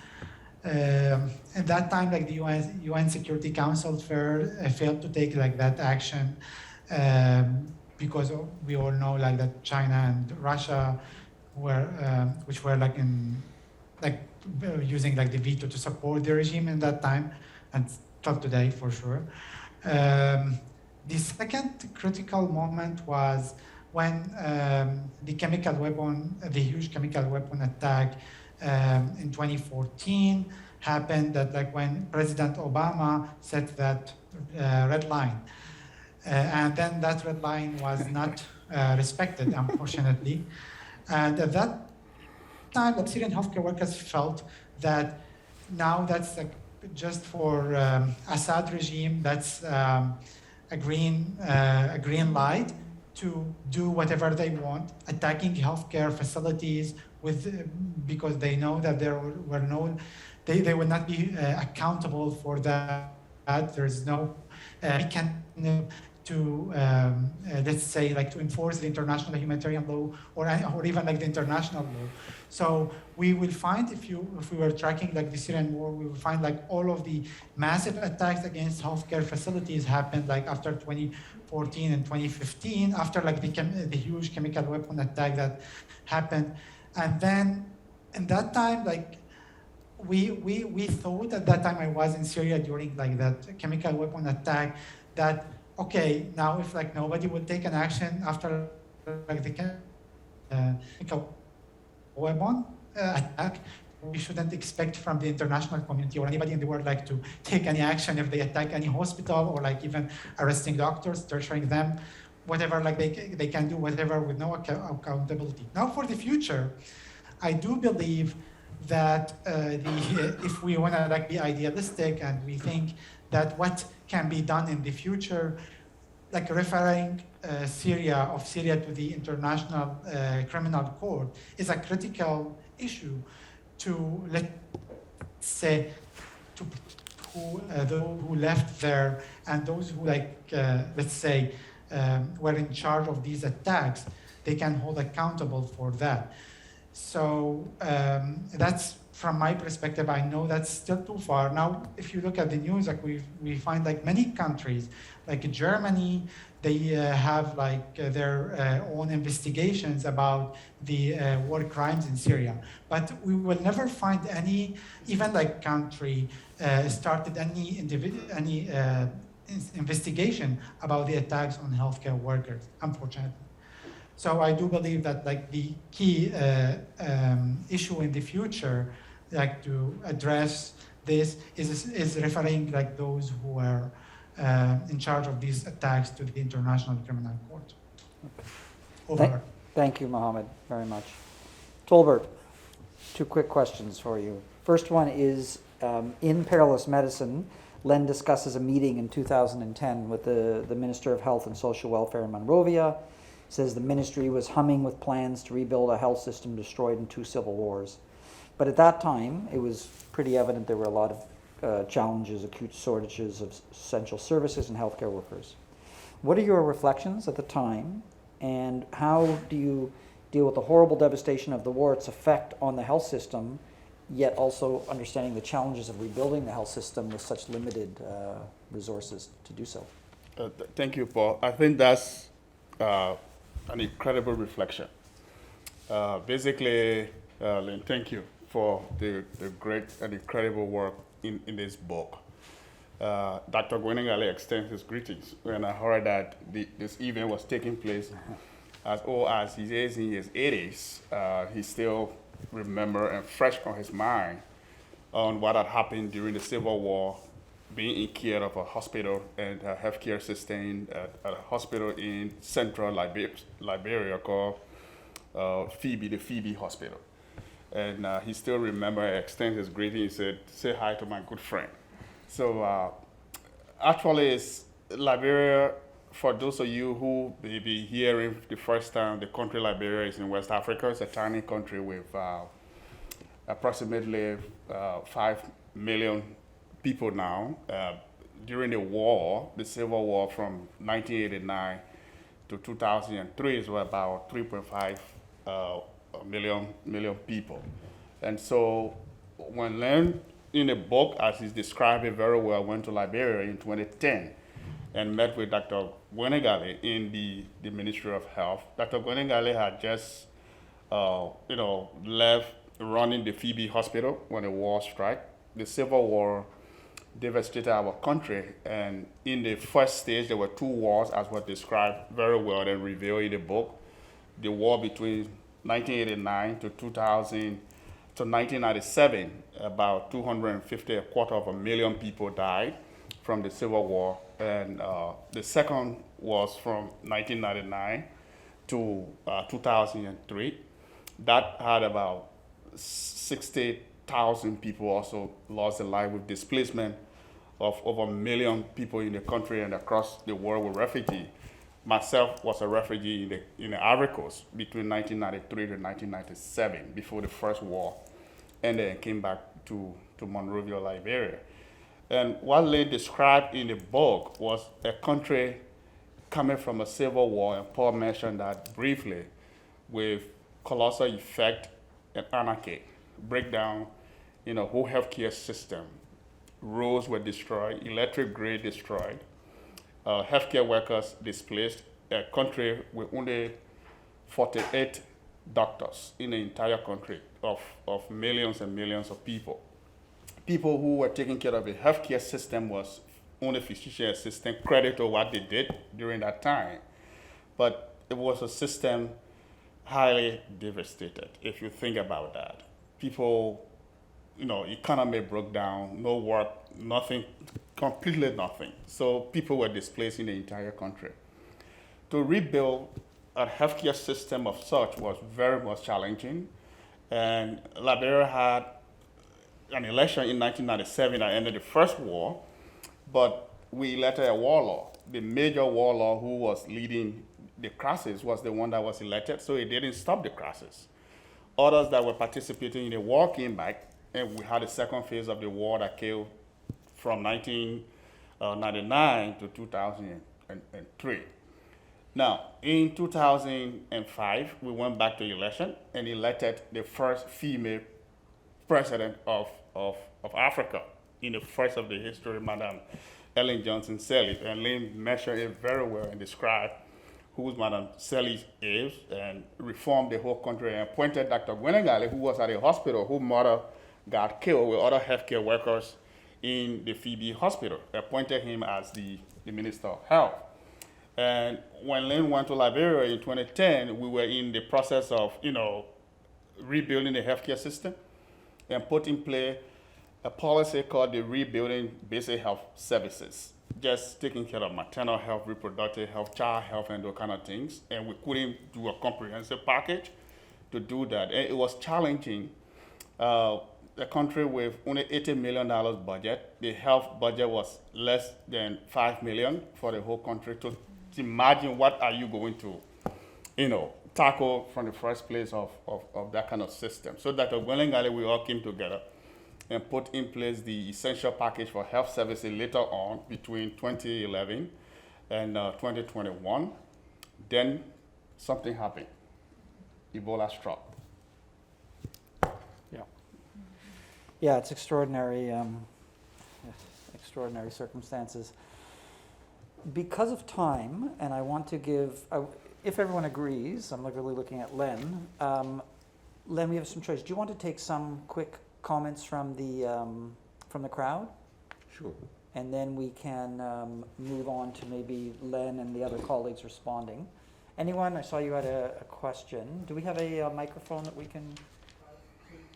At that time, like the UN Security Council failed to take like that action because we all know like that China and Russia were, which were like in, like using like the veto to support the regime in that time, and till today for sure. The second critical moment was when the huge chemical weapon attack in 2014 happened, that like when President Obama set that red line. And then that red line was not respected, unfortunately. And at that time, the Syrian healthcare workers felt that now that's like just for Assad regime, that's a green light to do whatever they want, attacking healthcare facilities because they know that they will not be accountable for that. There's no mechanism to let's say like to enforce the international humanitarian law or even like the international law. So we will find, if we were tracking like the Syrian war, we will find like all of the massive attacks against healthcare facilities happened like after 2014 and 2015, after like the huge chemical weapon attack that happened. And then in that time, like we thought at that time, I was in Syria during like that chemical weapon attack, that okay, now if like nobody would take an action after like the chemical weapon attack, we shouldn't expect from the international community or anybody in the world like to take any action if they attack any hospital, or like even arresting doctors, torturing them, whatever, like they can do whatever with no accountability. Now for the future, I do believe that if we want to like be idealistic and we think that what can be done in the future, like referring Syria to the International Criminal Court is a critical issue to, let's say, to those who left there and those who let's say, were in charge of these attacks, they can hold accountable for that. So that's from my perspective. I know that's still too far. Now, if you look at the news, like we find like many countries, like Germany, they have like their own investigations about the war crimes in Syria. But we will never find any, even like country started any investigation about the attacks on healthcare workers, unfortunately. So I do believe that like the key issue in the future, like to address this, is referring like those who are in charge of these attacks to the International Criminal Court. Over. Thank you, Mohammed, very much. Tolbert, two quick questions for you. First one is, in Perilous Medicine, Len discusses a meeting in 2010 with the Minister of Health and Social Welfare in Monrovia. Says the ministry was humming with plans to rebuild a health system destroyed in 2 civil wars. But at that time, it was pretty evident there were a lot of challenges, acute shortages of essential services and healthcare workers. What are your reflections at the time, and how do you deal with the horrible devastation of the war, its effect on the health system, yet also understanding the challenges of rebuilding the health system with such limited resources to do so? Thank you, Paul. I think that's an incredible reflection. Basically, Len, thank you for the great and incredible work in this book. Dr. Gwenegale extends his greetings when I heard that this event was taking place. As old as he is in his 80s, he still remember and fresh on his mind on what had happened during the Civil War, being in care of a hospital and a healthcare system at a hospital in central Liberia called the Phoebe Hospital. And he still remember and extends his greeting. He said, "Say hi to my good friend." So actually, it's Liberia, for those of you who may be hearing the first time, the country Liberia is in West Africa. It's a tiny country with approximately 5 million people now. During the war, the Civil War from 1989 to 2003 is about 3.5 million people. And so when Len, in the book, as he's described it very well, went to Liberia in 2010 and met with Dr. Gwenegale in the Ministry of Health. Dr. Gwenegale had just left running the Phoebe Hospital when the war struck. The Civil War devastated our country, and in the first stage there were 2 wars, as was described very well and revealed in the book. The war between 1989 to 2000 to 1997, about 250, a quarter of a million people died from the Civil War. And the second was from 1999 to 2003. That had about 60,000 people also lost their life with displacement of over a million people in the country and across the world with refugee. Myself was a refugee in the Ivory Coast between 1993 to 1997, before the first war, and then came back to Monrovia, Liberia. And what Len described in the book was a country coming from a civil war, and Paul mentioned that briefly, with colossal effect and anarchy, breakdown in a whole healthcare system. Roads were destroyed, electric grid destroyed, healthcare workers displaced, a country with only 48 doctors in the entire country of millions and millions of people. People who were taking care of the healthcare system was only physician assistant, credit to what they did during that time. But it was a system highly devastated, if you think about that. People, economy broke down, no work, nothing, completely nothing. So people were displaced in the entire country. To rebuild a healthcare system of such was very much challenging. And Liberia had an election in 1997 that ended the first war, but we elected a warlord. The major warlord who was leading the crisis was the one that was elected, so it didn't stop the crisis. Others that were participating in the war came back, and we had a second phase of the war that killed from 1999 to 2003. Now, in 2005, we went back to election and elected the first female president of Africa in the first of the history, Madam Ellen Johnson Sirleaf. And Len mentioned it very well and described who Madam Sirleaf is, and reformed the whole country, and appointed Dr. Gwenegale, who was at a hospital, whose mother got killed with other healthcare workers in the Phoebe Hospital, appointed him as the Minister of Health. And when Len went to Liberia in 2010, we were in the process of, rebuilding the healthcare system and put in place a policy called the Rebuilding Basic Health Services, just taking care of maternal health, reproductive health, child health, and those kind of things. And we couldn't do a comprehensive package to do that. And it was challenging. A country with only $80 million budget, the health budget was less than $5 million for the whole country. To imagine what are you going to, tackle from the first place of that kind of system. So Dr. Gwenegale, we all came together and put in place the essential package for health services later on between 2011 and 2021. Then something happened. Ebola struck. Yeah, it's extraordinary, extraordinary circumstances. because of time, and I want to give, if everyone agrees, I'm really looking at Len. Len, we have some choice. Do you want to take some quick comments from the crowd? Sure. And then we can move on to maybe Len and the other colleagues responding. Anyone? I saw you had a question. Do we have a microphone that we can?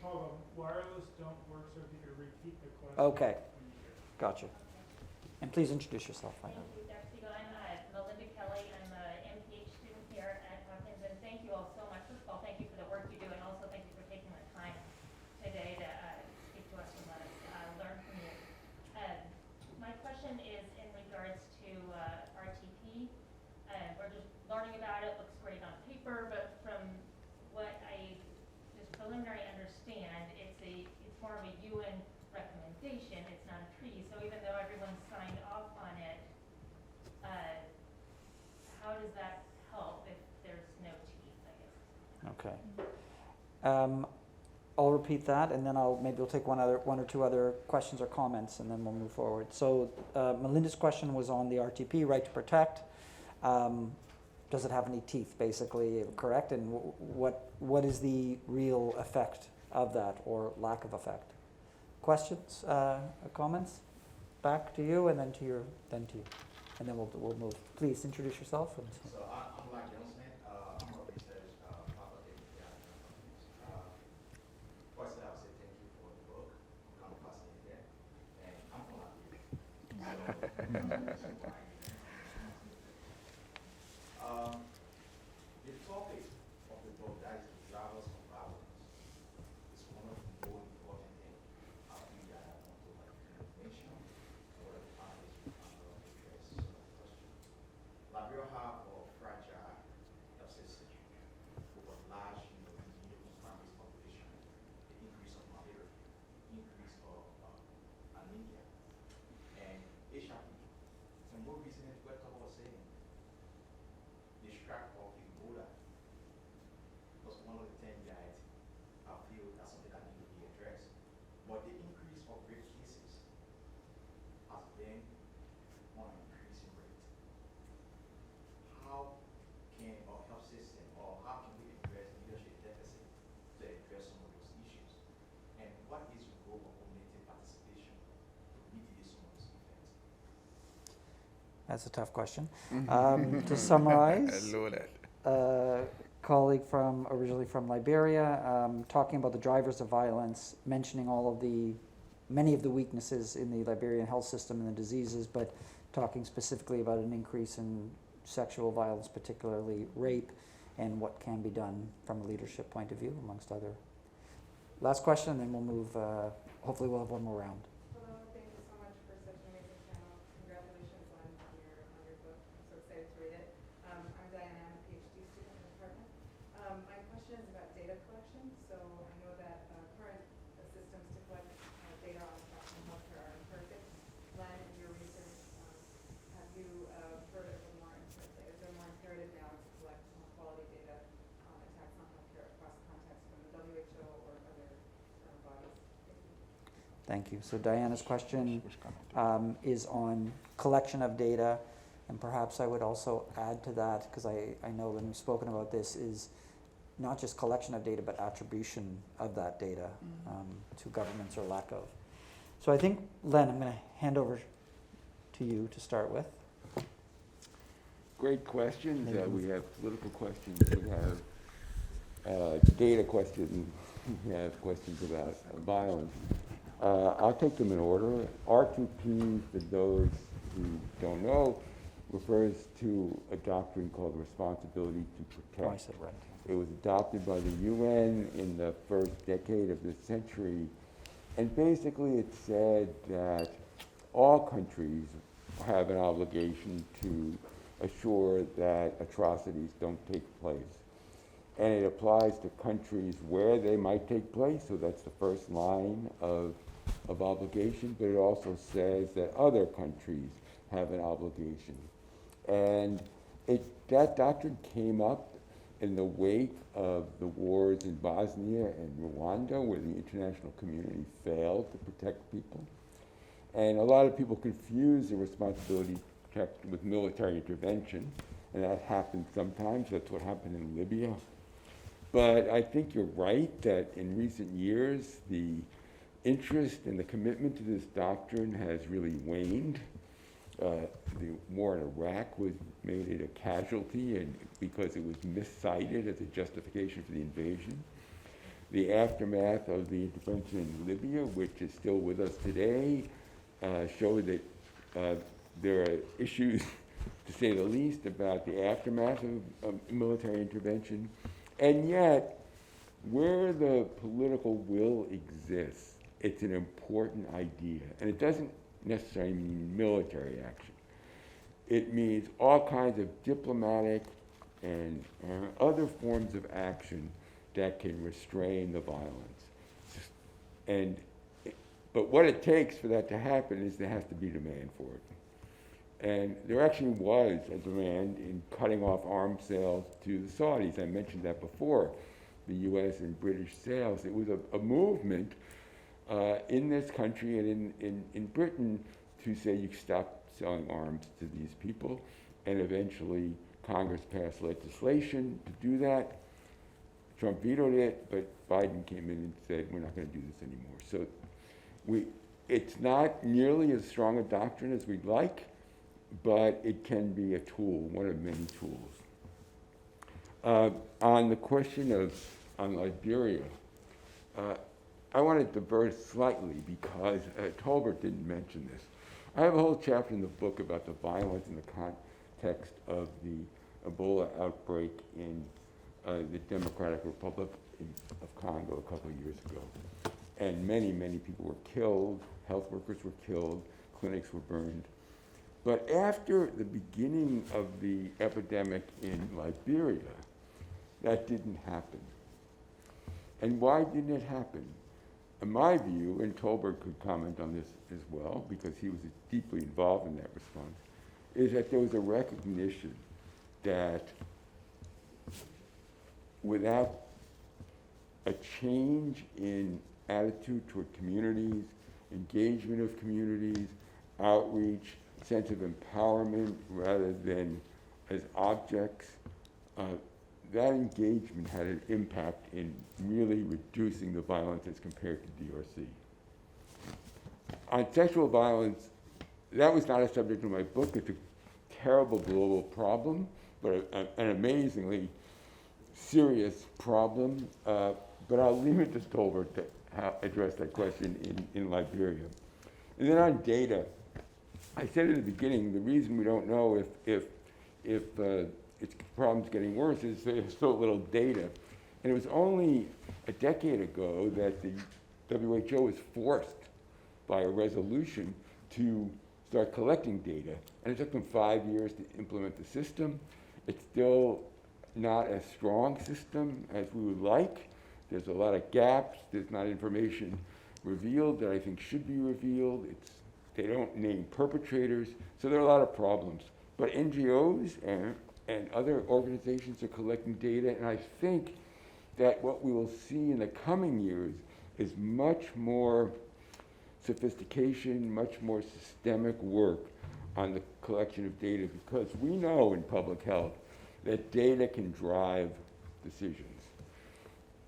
Paul, the wireless don't work, so if you could repeat the question. Okay, gotcha. And please introduce yourself. Thank you, Dr. Siegel. I'm Melinda Kelly. I'm an MPH student here at Hopkins, and thank you all so much. First of all, thank you for the work you do, and also thank you for taking the time today to speak to us and let us learn from you. My question is in regards to RTP. We're just learning about it. Looks great on paper, but from what I just preliminary understand, it's more of a UN recommendation. It's not a treaty. So even though everyone signed off on it, how does that help if there's no teeth, I guess? Okay. I'll repeat that, and then we'll take one or two other questions or comments, and then we'll move forward. So Melinda's question was on the RTP, right to protect. Does it have any teeth, basically, correct? And what is the real effect of that, or lack of effect? Questions, comments? Back to you, and then to you, and then we'll move. Please introduce yourself. So I'm Len Rubenstein. I'm a research faculty at first, I'll say thank you for the book. I'm kind of fascinated, and I'm from Liberia. The topic of the book, that is the drivers of violence, is one of the more important things I think that I want to information and what the panelists will address some of the questions. Liberia have a fragile health system with a large farmers population, the increase of malaria, increase of anemia, and HIV. Some more recently, what couple was saying, the strike of Ebola was one of the things that I feel that's something that needs to be addressed. But the increase of rape cases has been on an increasing rate. How can our health system, or how can we address leadership deficit to address some of those issues? And what is the role of community participation to mitigate some of those effects? That's a tough question. To summarize, colleague originally from Liberia, talking about the drivers of violence, mentioning many of the weaknesses in the Liberian health system and the diseases, but talking specifically about an increase in sexual violence, particularly rape, and what can be done from a leadership point of view, amongst other. Last question, and then we'll move. Hopefully, we'll have one more round. Hello, thank you so much for such an amazing panel. Congratulations on your book. I'm so excited to read it. I'm Diana, I'm a PhD student in the department. My question is about data collection. So I know that current systems to collect data on national healthcare are imperfect. Len, in your research, have you heard of is there more imperative now to collect quality data on attacks on healthcare across contexts from the WHO or other bodies? Thank you. So Diana's question is on collection of data, and perhaps I would also add to that, because I know when we've spoken about this, is not just collection of data, but attribution of that data to governments or lack of. So I think, Len, I'm going to hand over to you to start with. Great questions. We have political questions. We have data questions. We have questions about violence. I'll take them in order. R2P, for those who don't know, refers to a doctrine called responsibility to protect. Oh, I said right. It was adopted by the UN in the first decade of this century. And basically it said that all countries have an obligation to assure that atrocities don't take place. And it applies to countries where they might take place, so that's the first line of obligation, but it also says that other countries have an obligation. And that doctrine came up in the wake of the wars in Bosnia and Rwanda, where the international community failed to protect people. And a lot of people confuse the responsibility protect with military intervention, and that happens sometimes. That's what happened in Libya. But I think you're right that in recent years, the interest and the commitment to this doctrine has really waned. The war in Iraq made it a casualty and because it was miscited as a justification for the invasion. The aftermath of the intervention in Libya, which is still with us today, showed that there are issues, to say the least, about the aftermath of military intervention. And yet, where the political will exists, it's an important idea. And it doesn't necessarily mean military action. It means all kinds of diplomatic and other forms of action that can restrain the violence. But what it takes for that to happen is there has to be demand for it. And there actually was a demand in cutting off arms sales to the Saudis. I mentioned that before, the US and British sales. It was a movement in this country and in Britain to say you stop selling arms to these people. And eventually Congress passed legislation to do that. Trump vetoed it, but Biden came in and said, we're not going to do this anymore. So it's not nearly as strong a doctrine as we'd like, but it can be a tool, one of many tools. On the question on Liberia, I want to diverge slightly because Tolbert didn't mention this. I have a whole chapter in the book about the violence in the context of the Ebola outbreak in the Democratic Republic of Congo a couple of years ago. And many, many people were killed, health workers were killed, clinics were burned. But after the beginning of the epidemic in Liberia, that didn't happen. And why didn't it happen? In my view, and Tolbert could comment on this as well, because he was deeply involved in that response, is that there was a recognition that without a change in attitude toward communities, engagement of communities, outreach, sense of empowerment rather than as objects, that engagement had an impact in really reducing the violence as compared to DRC. On sexual violence, that was not a subject of my book. It's a terrible global problem, but an amazingly serious problem. But I'll leave it to Tolbert to address that question in Liberia. And then on data, I said at the beginning, the reason we don't know if its problem's getting worse is there's so little data. And it was only a decade ago that the WHO was forced by a resolution to start collecting data. And it took them 5 years to implement the system. It's still not a strong system as we would like. There's a lot of gaps. There's not information revealed that I think should be revealed. They don't name perpetrators. So there are a lot of problems. But NGOs and other organizations are collecting data, and I think that what we will see in the coming years is much more sophistication, much more systemic work on the collection of data, because we know in public health that data can drive decisions.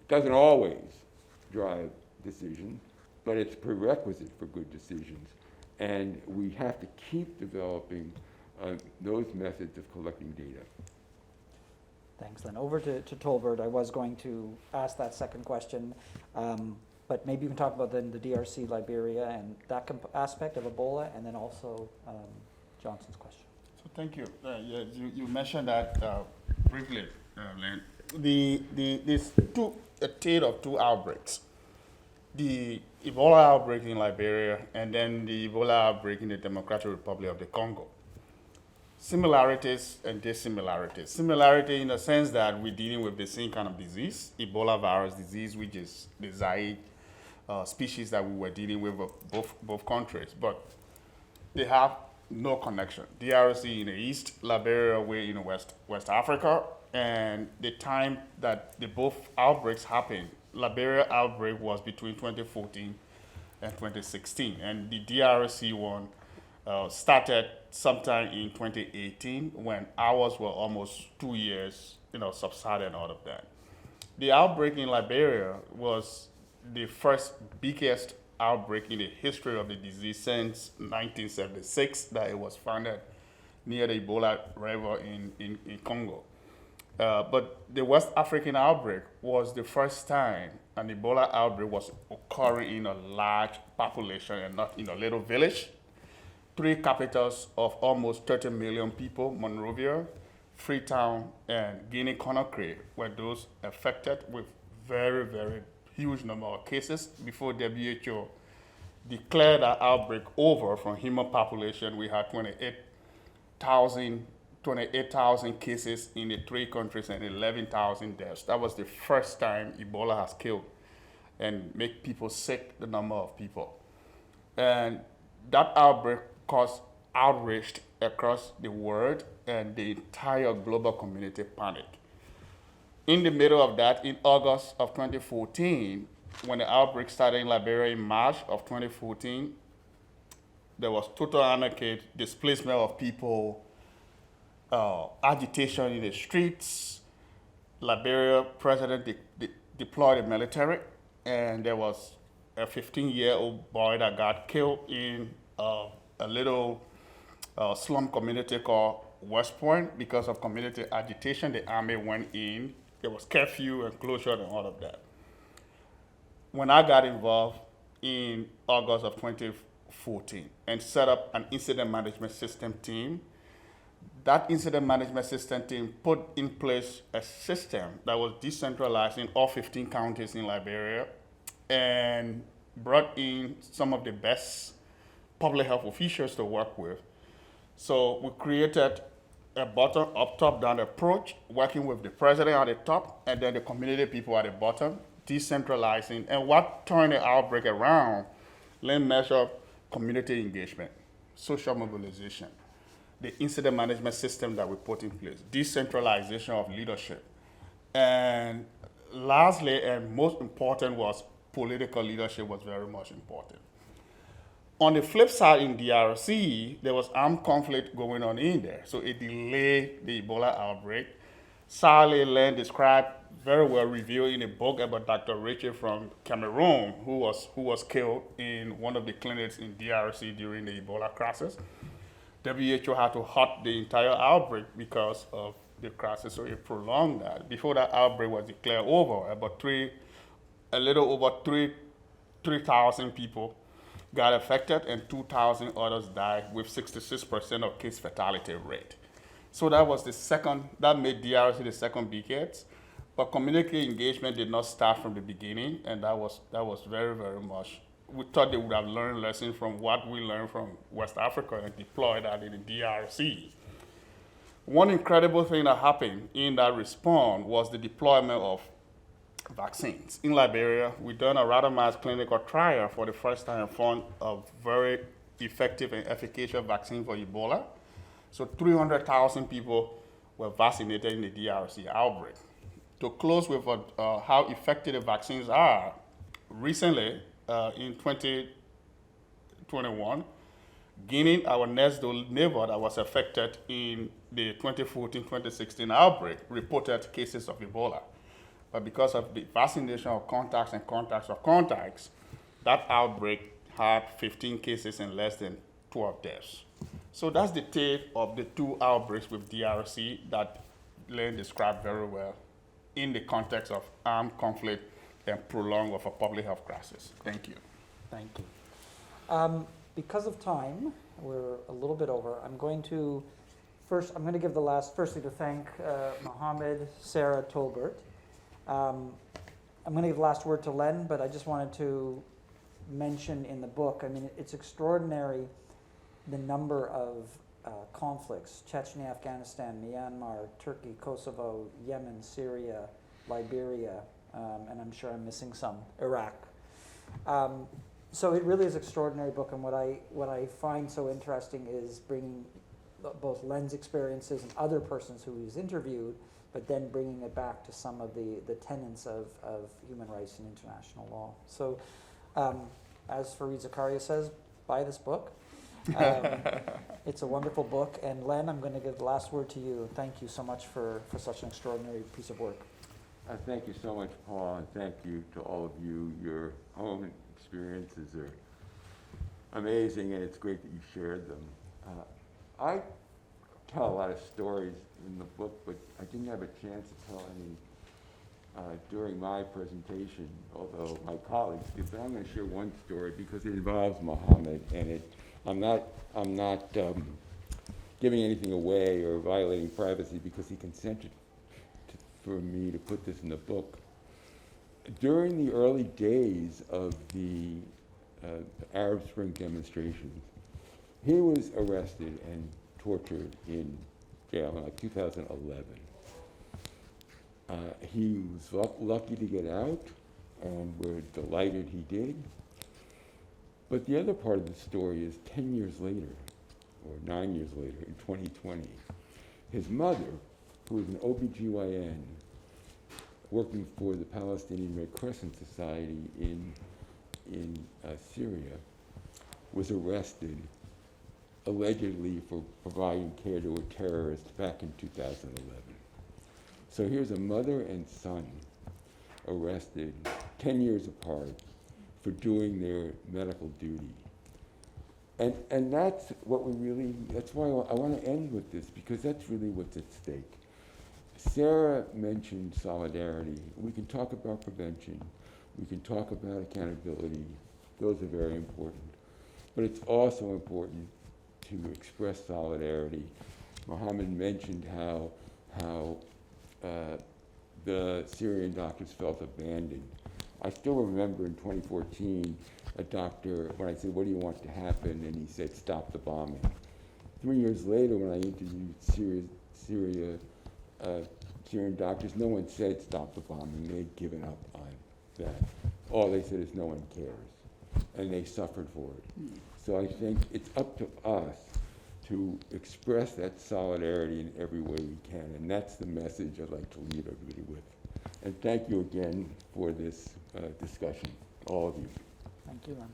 It doesn't always drive decisions, but it's a prerequisite for good decisions. And we have to keep developing those methods of collecting data. Thanks, Len. Over to Tolbert. I was going to ask that second question, but maybe you can talk about then the DRC, Liberia, and that aspect of Ebola, and then also Johnson's question. So thank you. Yeah, you mentioned that briefly, Len. There's a tale of two outbreaks. The Ebola outbreak in Liberia and then the Ebola outbreak in the Democratic Republic of the Congo. Similarities and dissimilarities. Similarity in the sense that we're dealing with the same kind of disease, Ebola virus disease, which is the Zaire species that we were dealing with both countries, but they have no connection. DRC in the east, Liberia way in West Africa, and the time that the both outbreaks happened, Liberia outbreak was between 2014 and 2016, and the DRC one started sometime in 2018 when ours were almost 2 years, subsided out of that. The outbreak in Liberia was the first biggest outbreak in the history of the disease since 1976 that it was founded near the Ebola river in Congo. But the West African outbreak was the first time an Ebola outbreak was occurring in a large population and not in a little village. 3 capitals of almost 30 million people, Monrovia, Freetown, and Guinea-Conakry, were those affected with very, very huge number of cases. Before WHO declared that outbreak over from human population, we had 28,000 cases in the 3 countries and 11,000 deaths. That was the first time Ebola has killed and make people sick, the number of people. And that outbreak caused outrage across the world, and the entire global community panicked. In the middle of that, in August of 2014, when the outbreak started in Liberia in March of 2014, there was total anarchy, displacement of people, agitation in the streets. Liberia president deployed the military, and there was a 15-year-old boy that got killed in a little slum community called West Point. Because of community agitation, the army went in. There was curfew and closure and all of that. When I got involved in August of 2014 and set up an incident management system team, that incident management system team put in place a system that was decentralized in all 15 counties in Liberia and brought in some of the best public health officials to work with. So we created a bottom-up, top-down approach, working with the president at the top and then the community people at the bottom, decentralizing. And what turned the outbreak around, Len measured community engagement, social mobilization, the incident management system that we put in place, decentralization of leadership. And lastly, and most important, was political leadership was very much important. On the flip side, in DRC, there was armed conflict going on in there, so it delayed the Ebola outbreak. Sadly, Len described very well, reviewed in a book about Dr. Richard from Cameroon, who was killed in one of the clinics in DRC during the Ebola crisis. WHO had to halt the entire outbreak because of the crisis, so it prolonged that. Before that outbreak was declared over, a little over 3,000 people got affected and 2,000 others died, with 66% of case fatality rate. So that was that made DRC the second biggest. But community engagement did not start from the beginning, and that was very, very much. We thought they would have learned lessons from what we learned from West Africa and deployed that in the DRC. One incredible thing that happened in that response was the deployment of vaccines. In Liberia, we done a randomized clinical trial for the first time and found a very effective and efficacious vaccine for Ebola. So 300,000 people were vaccinated in the DRC outbreak. To close with how effective the vaccines are, recently, in 2021, Guinea, our next door neighbor that was affected in the 2014-2016 outbreak, reported cases of Ebola. But because of the vaccination of contacts and contacts of contacts, that outbreak had 15 cases and less than 12 deaths. So that's the tale of the 2 outbreaks with DRC that Len described very well in the context of armed conflict and prolonged of a public health crisis. Thank you. Thank you. Because of time, we're a little bit over. I'm going to give firstly to thank Mohammed, Sarah, Tolbert. I'm going to give the last word to Len, but I just wanted to mention in the book, I mean, it's extraordinary the number of conflicts: Chechnya, Afghanistan, Myanmar, Turkey, Kosovo, Yemen, Syria, Liberia, and I'm sure I'm missing some, Iraq. So it really is an extraordinary book, and what I find so interesting is bringing both Len's experiences and other persons who he's interviewed, but then bringing it back to some of the tenets of human rights and international law. So as Fareed Zakaria says, buy this book. It's a wonderful book, and Len, I'm going to give the last word to you. Thank you so much for such an extraordinary piece of work. Thank you so much, Paul, and thank you to all of you. Your own experiences are amazing, and it's great that you shared them. I tell a lot of stories in the book, but I didn't have a chance to tell any during my presentation, although my colleagues did. But I'm going to share one story because it involves Muhammad, and I'm not giving anything away or violating privacy because he consented for me to put this in the book. During the early days of the Arab Spring demonstrations, he was arrested and tortured in jail in like 2011. He was lucky to get out, and we're delighted he did. But the other part of the story is 10 years later, or 9 years later, in 2020, his mother, who was an OBGYN working for the Palestinian Red Crescent Society in Syria, was arrested allegedly for providing care to a terrorist back in 2011. So here's a mother and son arrested 10 years apart for doing their medical duty. And that's what that's why I want to end with this, because that's really what's at stake. Sarah mentioned solidarity. We can talk about prevention. We can talk about accountability. Those are very important. But it's also important to express solidarity. Mohammed mentioned how the Syrian doctors felt abandoned. I still remember in 2014, a doctor, when I said, what do you want to happen? And he said, stop the bombing. 3 years later, when I interviewed Syrian doctors, no one said stop the bombing. They'd given up on that. All they said is no one cares. And they suffered for it. So I think it's up to us to express that solidarity in every way we can. And that's the message I'd like to leave everybody with. And thank you again for this discussion, all of you. Thank you, Len.